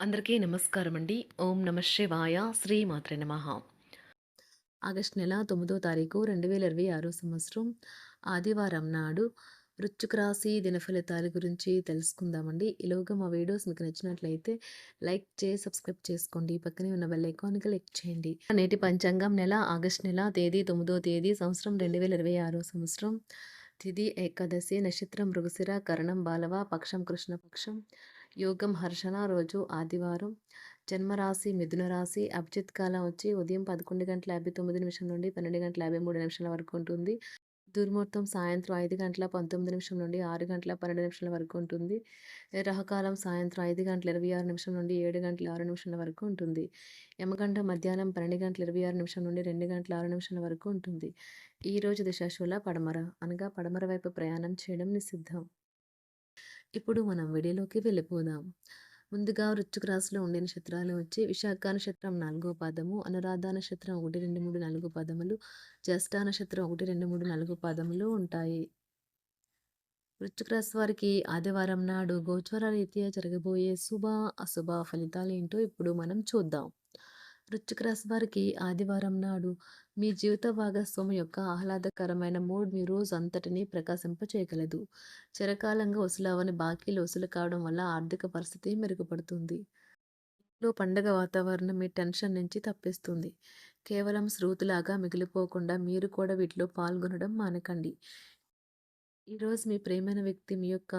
అందరికీ నమస్కారం అండి. ఓం నమ శివాయ. శ్రీమాత్రే నమః. ఆగస్టు నెల 9వ తారీఖు 2026 సంవత్సరం ఆదివారం నాడు వృశ్చిక రాశి దిన ఫలితాల గురించి తెలుసుకుందామండి. ఈలోగా మా వీడియోస్ మీకు నచ్చినట్లయితే లైక్ చేసి సబ్స్క్రైబ్ చేసుకోండి. పక్కనే ఉన్న బెల్ ఐకాన్‌ని క్లిక్ చేయండి. నేటి పంచాంగం నెల ఆగస్టు నెల తేదీ 9వ తేదీ సంవత్సరం 2026 సంవత్సరం తిథి ఏకాదశి నక్షత్రం మృగశిర కరణం బాలవ పక్షం కృష్ణపక్షం యోగం హర్షణ రోజు ఆదివారం జన్మరాశి మిథున రాశి అభిజిత్ కాలం వచ్చి ఉదయం 11:59 నుండి 12:53 వరకు ఉంటుంది. దుర్ముహూర్తం సాయంత్రం 5:19 నుండి 6:12 వరకు ఉంటుంది. రాహుకాలం సాయంత్రం 5:26 నుండి 7:06 వరకు ఉంటుంది. యమగండం మధ్యాహ్నం 12:26 నుండి 2:06 వరకు ఉంటుంది. ఈ రోజు దిశాశూల పడమర అనగా పడమర వైపు ప్రయాణం చేయడం నిషిద్ధం. ఇప్పుడు మనం వీడియోలోకి వెళ్ళిపోదాం. ముందుగా వృశ్చిక రాశిలో ఉండే నక్షత్రాలు వచ్చి విశాఖ నక్షత్రం 4వ పాదము, అనురాధ నక్షత్రం 1, 2, 3, 4 పాదములు, జ్యేష్ఠ నక్షత్రం 1, 2, 3, 4 పాదములు ఉంటాయి. వృశ్చిక రాశి వారికి ఆదివారం నాడు గోచార రీత్యా జరగబోయే శుభ అశుభ ఫలితాలు ఏంటో ఇప్పుడు మనం చూద్దాం. వృశ్చిక రాశి వారికి ఆదివారం నాడు మీ జీవిత భాగస్వామి యొక్క ఆహ్లాదకరమైన మూడ్ మీ రోజు అంతటినీ ప్రకాశింపచేయగలదు. చిరకాలంగా వసూలవని బాకీలు వసూలు కావడం వల్ల ఆర్థిక పరిస్థితి మెరుగుపడుతుంది. ఇంట్లో పండగ వాతావరణం మీ టెన్షన్ నుంచి తప్పిస్తుంది. కేవలం శ్రోతలాగా మిగిలిపోకుండా మీరు కూడా వీటిలో పాల్గొనడం మానకండి. ఈరోజు మీ ప్రేమైన వ్యక్తి మీ యొక్క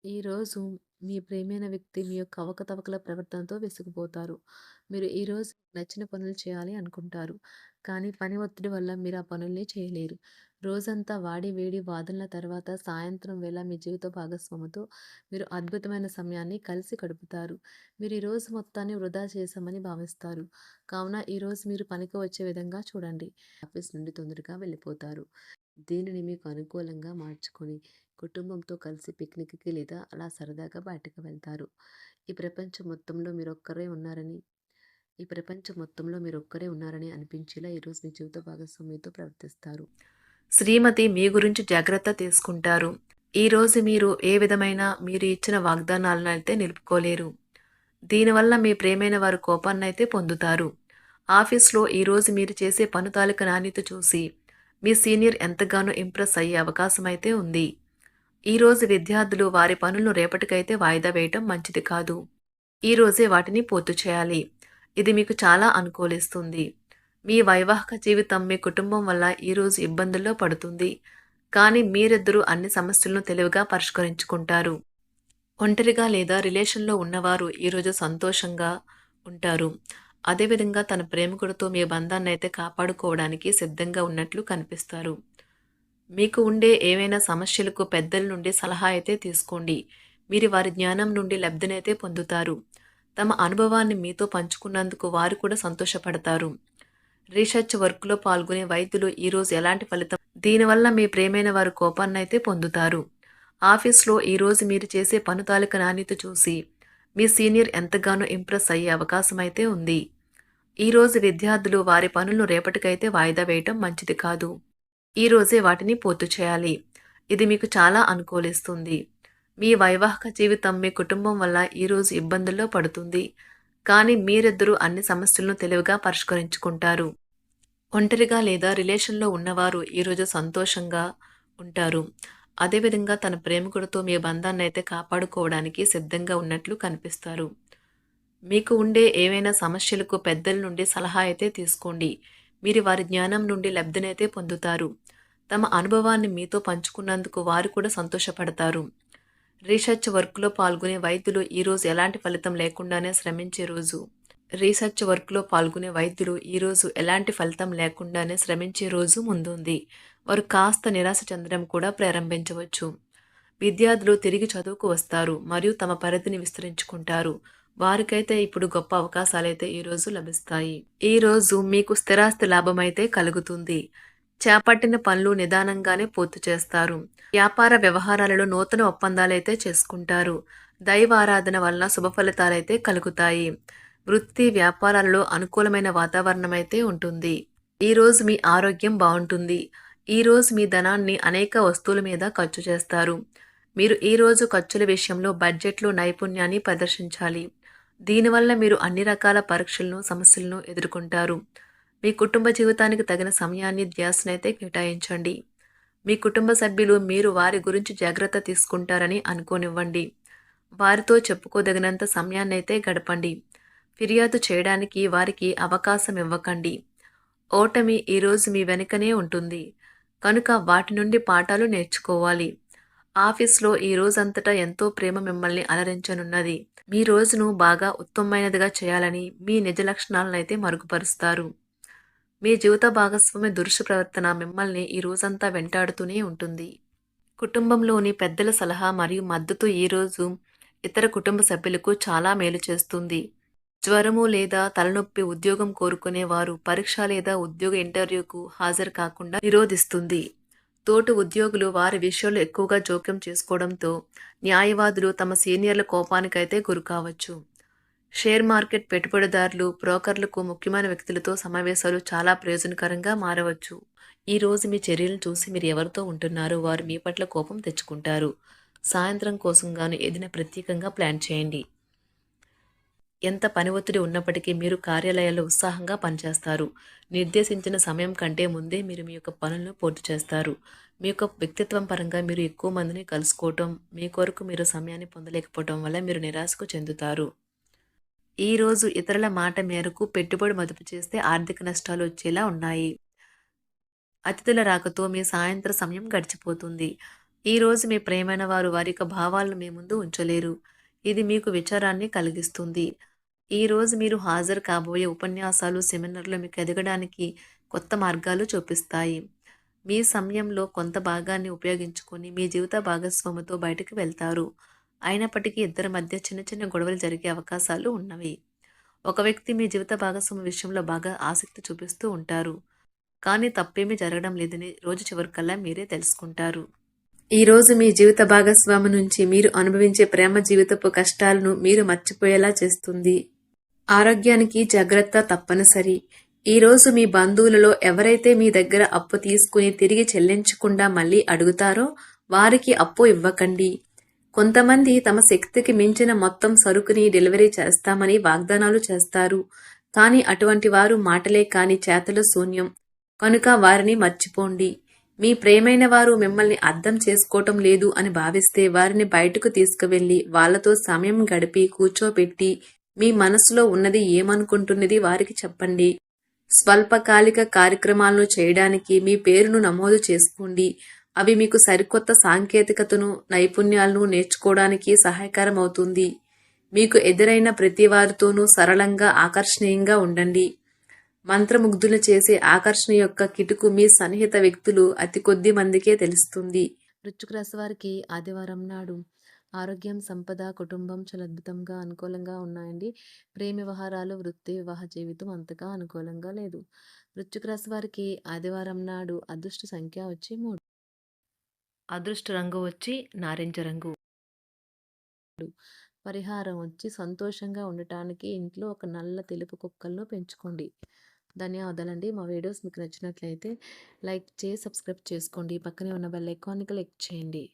ఈరోజు మీ ప్రేమైన వ్యక్తి మీ యొక్క అవకతవకల ప్రవర్తనతో విసిగిపోతారు. మీరు ఈరోజు నచ్చిన పనులు చేయాలి అనుకుంటారు. కానీ పని ఒత్తిడి వల్ల మీరు ఆ పనుల్ని చేయలేరు. రోజంతా వాడి వేడి వాదనల తర్వాత సాయంత్రం వేళ మీ జీవిత భాగస్వామితో మీరు అద్భుతమైన సమయాన్ని కలిసి గడుపుతారు. మీరు ఈ రోజు మొత్తాన్ని వృధా చేశామని భావిస్తారు. కావున ఈరోజు మీరు పనికి వచ్చే విధంగా చూడండి. ఆఫీస్ నుండి తొందరగా వెళ్ళిపోతారు. దీనిని మీకు అనుకూలంగా మార్చుకొని కుటుంబంతో కలిసి పిక్నిక్కి లేదా అలా సరదాగా బయటకు వెళ్తారు. ఈ ప్రపంచం మొత్తంలో మీరొక్కరే ఉన్నారని ఈ ప్రపంచం మొత్తంలో మీరొక్కరే ఉన్నారని అనిపించేలా ఈరోజు మీ జీవిత భాగస్వామితో ప్రవర్తిస్తారు. శ్రీమతి మీ గురించి జాగ్రత్త తీసుకుంటారు. ఈరోజు మీరు ఏ విధమైన మీరు ఇచ్చిన వాగ్దానాలను అయితే నిలుపుకోలేరు. దీనివల్ల మీ ప్రేమైన వారు కోపాన్నైతే పొందుతారు. ఆఫీస్లో ఈరోజు మీరు చేసే పను తాలూకా నాణ్యత చూసి మీ సీనియర్ ఎంతగానో ఇంప్రెస్ అయ్యే అవకాశం అయితే ఉంది. ఈరోజు విద్యార్థులు వారి పనులను రేపటికైతే వాయిదా వేయటం మంచిది కాదు. ఈరోజే వాటిని పూర్తి చేయాలి. ఇది మీకు చాలా అనుకూలిస్తుంది. మీ వైవాహిక జీవితం మీ కుటుంబం వల్ల ఈరోజు ఇబ్బందుల్లో పడుతుంది. కానీ మీరిద్దరూ అన్ని సమస్యలను తెలివిగా పరిష్కరించుకుంటారు. ఒంటరిగా లేదా రిలేషన్లో ఉన్నవారు ఈరోజు సంతోషంగా ఉంటారు. అదేవిధంగా తన ప్రేమికుడితో మీ బంధాన్ని అయితే కాపాడుకోవడానికి సిద్ధంగా ఉన్నట్లు కనిపిస్తారు. మీకు ఉండే ఏవైనా సమస్యలకు పెద్దల నుండి సలహా అయితే తీసుకోండి. మీరు వారి జ్ఞానం నుండి లబ్ధినైతే పొందుతారు. తమ అనుభవాన్ని మీతో పంచుకున్నందుకు వారు కూడా సంతోషపడతారు. రీసెర్చ్ వర్క్లో పాల్గొనే వైద్యులు ఈరోజు ఎలాంటి ఫలితం దీనివల్ల మీ ప్రేమైన వారు కోపాన్నైతే పొందుతారు. ఆఫీస్లో ఈరోజు మీరు చేసే పను తాలూకా నాణ్యత చూసి మీ సీనియర్ ఎంతగానో ఇంప్రెస్ అయ్యే అవకాశం అయితే ఉంది. ఈరోజు విద్యార్థులు వారి పనులను రేపటికైతే వాయిదా వేయటం మంచిది కాదు. ఈరోజే వాటిని పూర్తి చేయాలి. ఇది మీకు చాలా అనుకూలిస్తుంది. మీ వైవాహిక జీవితం మీ కుటుంబం వల్ల ఈరోజు ఇబ్బందుల్లో పడుతుంది. కానీ మీరిద్దరూ అన్ని సమస్యలను తెలివిగా పరిష్కరించుకుంటారు. ఒంటరిగా లేదా రిలేషన్లో ఉన్నవారు ఈరోజు సంతోషంగా ఉంటారు. అదేవిధంగా తన ప్రేమికుడితో మీ బంధాన్ని అయితే కాపాడుకోవడానికి సిద్ధంగా ఉన్నట్లు కనిపిస్తారు. మీకు ఉండే ఏవైనా సమస్యలకు పెద్దల నుండి సలహా అయితే తీసుకోండి. మీరు వారి జ్ఞానం నుండి లబ్ధినైతే పొందుతారు. తమ అనుభవాన్ని మీతో పంచుకున్నందుకు వారు కూడా సంతోషపడతారు. రీసెర్చ్ వర్క్లో పాల్గొనే వైద్యులు ఈరోజు ఎలాంటి ఫలితం లేకుండానే శ్రమించే రోజు. రీసెర్చ్ వర్క్లో పాల్గొనే వైద్యులు ఈరోజు ఎలాంటి ఫలితం లేకుండానే శ్రమించే రోజు ముందుంది. వారు కాస్త నిరాశ చెందడం కూడా ప్రారంభించవచ్చు. విద్యార్థులు తిరిగి చదువుకు వస్తారు మరియు తమ పరిధిని విస్తరించుకుంటారు. వారికైతే ఇప్పుడు గొప్ప అవకాశాలైతే ఈరోజు లభిస్తాయి. ఈరోజు మీకు స్థిరాస్తి లాభమైతే కలుగుతుంది. చేపట్టిన పనులు నిదానంగానే పూర్తి చేస్తారు. వ్యాపార వ్యవహారాలలో నూతన ఒప్పందాలైతే చేసుకుంటారు. దైవ ఆరాధన వలన శుభ ఫలితాలైతే కలుగుతాయి. వృత్తి వ్యాపారాలలో అనుకూలమైన వాతావరణం అయితే ఉంటుంది. ఈరోజు మీ ఆరోగ్యం బాగుంటుంది. ఈరోజు మీ ధనాన్ని అనేక వస్తువుల మీద ఖర్చు చేస్తారు. మీరు ఈరోజు ఖర్చుల విషయంలో బడ్జెట్లో నైపుణ్యాన్ని ప్రదర్శించాలి. దీనివల్ల మీరు అన్ని రకాల పరీక్షలను, సమస్యలను ఎదుర్కొంటారు. మీ కుటుంబ జీవితానికి తగిన సమయాన్ని, ధ్యాసనైతే కేటాయించండి. మీ కుటుంబ సభ్యులు మీరు వారి గురించి జాగ్రత్త తీసుకుంటారని అనుకోనివ్వండి. వారితో చెప్పుకోదగినంత సమయాన్నైతే గడపండి. ఫిర్యాదు చేయడానికి వారికి అవకాశం ఇవ్వకండి. ఓటమి ఈరోజు మీ వెనుకనే ఉంటుంది. కనుక వాటి నుండి పాఠాలు నేర్చుకోవాలి. ఆఫీస్‌లో ఈ రోజంతటా ఎంతో ప్రేమ మిమ్మల్ని అలరించనున్నది. మీ రోజును బాగా ఉత్తమమైనదిగా చేయాలని మీ నిజ లక్షణాలనైతే మరుగుపరుస్తారు. మీ జీవిత భాగస్వామి దురుసు ప్రవర్తన మిమ్మల్ని ఈ రోజంతా వెంటాడుతూనే ఉంటుంది. కుటుంబంలోని పెద్దల సలహా మరియు మద్దతు ఈరోజు ఇతర కుటుంబ సభ్యులకు చాలా మేలు చేస్తుంది. జ్వరము లేదా తలనొప్పి ఉద్యోగం కోరుకునేవారు పరీక్ష లేదా ఉద్యోగ ఇంటర్వ్యూకు హాజరు కాకుండా నిరోధిస్తుంది. తోటి ఉద్యోగులు వారి విషయాల్లో ఎక్కువగా జోక్యం చేసుకోవడంతో న్యాయవాదులు తమ సీనియర్ల కోపానికైతే గురికావచ్చు. షేర్ మార్కెట్ పెట్టుబడిదారులు, బ్రోకర్లకు ముఖ్యమైన వ్యక్తులతో సమావేశాలు చాలా ప్రయోజనకరంగా మారవచ్చు. ఈ రోజు మీ చర్యలను చూసి మీరు ఎవరితో ఉంటున్నారో వారు మీ పట్ల కోపం తెచ్చుకుంటారు. సాయంత్రం కోసం గాను ఏదైనా ప్రత్యేకంగా ప్లాన్ చేయండి. ఎంత పని ఒత్తిడి ఉన్నప్పటికీ మీరు కార్యాలయాల్లో ఉత్సాహంగా పనిచేస్తారు. నిర్దేశించిన సమయం కంటే ముందే మీరు మీ యొక్క పనులను పూర్తి చేస్తారు. మీ యొక్క వ్యక్తిత్వం పరంగా మీరు ఎక్కువ మందిని కలుసుకోవటం, మీ కొరకు మీరు సమయాన్ని పొందలేకపోవటం వల్ల మీరు నిరాశకు చెందుతారు. ఈరోజు ఇతరుల మాట మేరకు పెట్టుబడి మదుపు చేస్తే ఆర్థిక నష్టాలు వచ్చేలా ఉన్నాయి. అతిథుల రాకతో మీ సాయంత్ర సమయం గడిచిపోతుంది. ఈరోజు మీ ప్రియమైన వారు వారి యొక్క భావాలను మీ ముందు ఉంచలేరు. ఇది మీకు విచారాన్ని కలిగిస్తుంది. ఈరోజు మీరు హాజరు కాబోయే ఉపన్యాసాలు, సెమినార్లు మీకు ఎదగడానికి కొత్త మార్గాలు చూపిస్తాయి. మీ సమయంలో కొంత భాగాన్ని ఉపయోగించుకొని మీ జీవిత భాగస్వామితో బయటకు వెళ్తారు. అయినప్పటికీ ఇద్దరి మధ్య చిన్న చిన్న గొడవలు జరిగే అవకాశాలు ఉన్నవి. ఒక వ్యక్తి మీ జీవిత భాగస్వామి విషయంలో బాగా ఆసక్తి చూపిస్తూ ఉంటారు. కానీ తప్పేమీ జరగడం లేదని రోజు చివరికల్లా మీరే తెలుసుకుంటారు. ఈరోజు మీ జీవిత భాగస్వామి నుంచి మీరు అనుభవించే ప్రేమ జీవితపు కష్టాలను మీరు మర్చిపోయేలా చేస్తుంది. ఆరోగ్యానికి జాగ్రత్త తప్పనిసరి. ఈరోజు మీ బంధువులలో ఎవరైతే మీ దగ్గర అప్పు తీసుకుని తిరిగి చెల్లించకుండా మళ్ళీ అడుగుతారో వారికి అప్పు ఇవ్వకండి. కొంతమంది తమ శక్తికి మించిన మొత్తం సరుకుని డెలివరీ చేస్తామని వాగ్దానాలు చేస్తారు. కానీ అటువంటి వారు మాటలే కాని చేతలు శూన్యం. కనుక వారిని మర్చిపోండి. మీ ప్రియమైన వారు మిమ్మల్ని అర్థం చేసుకోవటం లేదు అని భావిస్తే వారిని బయటకు తీసుకువెళ్ళి వాళ్లతో సమయం గడిపి కూర్చోబెట్టి మీ మనసులో ఉన్నది ఏమనుకుంటున్నది వారికి చెప్పండి. స్వల్పకాలిక కార్యక్రమాలను చేయడానికి మీ పేరును నమోదు చేసుకోండి. అవి మీకు సరికొత్త సాంకేతికతను, నైపుణ్యాలను నేర్చుకోవడానికి సహాయకరం అవుతుంది. మీకు ఎదురైన ప్రతి వారితోనూ సరళంగా, ఆకర్షణీయంగా ఉండండి. మంత్రముగ్ధులు చేసే ఆకర్షణ యొక్క కిటుకు మీ సన్నిహిత వ్యక్తులు అతి కొద్ది మందికే తెలుస్తుంది. వృశ్చిక రాశి వారికి ఆదివారం నాడు ఆరోగ్యం, సంపద, కుటుంబం చాలా అద్భుతంగా అనుకూలంగా ఉన్నాయండి. ప్రేమ వ్యవహారాలు, వృత్తి, వివాహ జీవితం అంతగా అనుకూలంగా లేదు. వృశ్చిక రాశి వారికి ఆదివారం నాడు అదృష్ట సంఖ్య వచ్చి 3. అదృష్ట రంగు వచ్చి నారింజ రంగు. పరిహారం వచ్చి సంతోషంగా ఉండటానికి ఇంట్లో ఒక నల్ల తెలుపు కుక్కలను పెంచుకోండి. ధన్యవాదాలండి. మా వీడియోస్ మీకు నచ్చినట్లయితే లైక్ చేసి సబ్స్క్రైబ్ చేసుకోండి. పక్కనే ఉన్న బెల్ ఐకాన్‌ని క్లిక్ చేయండి.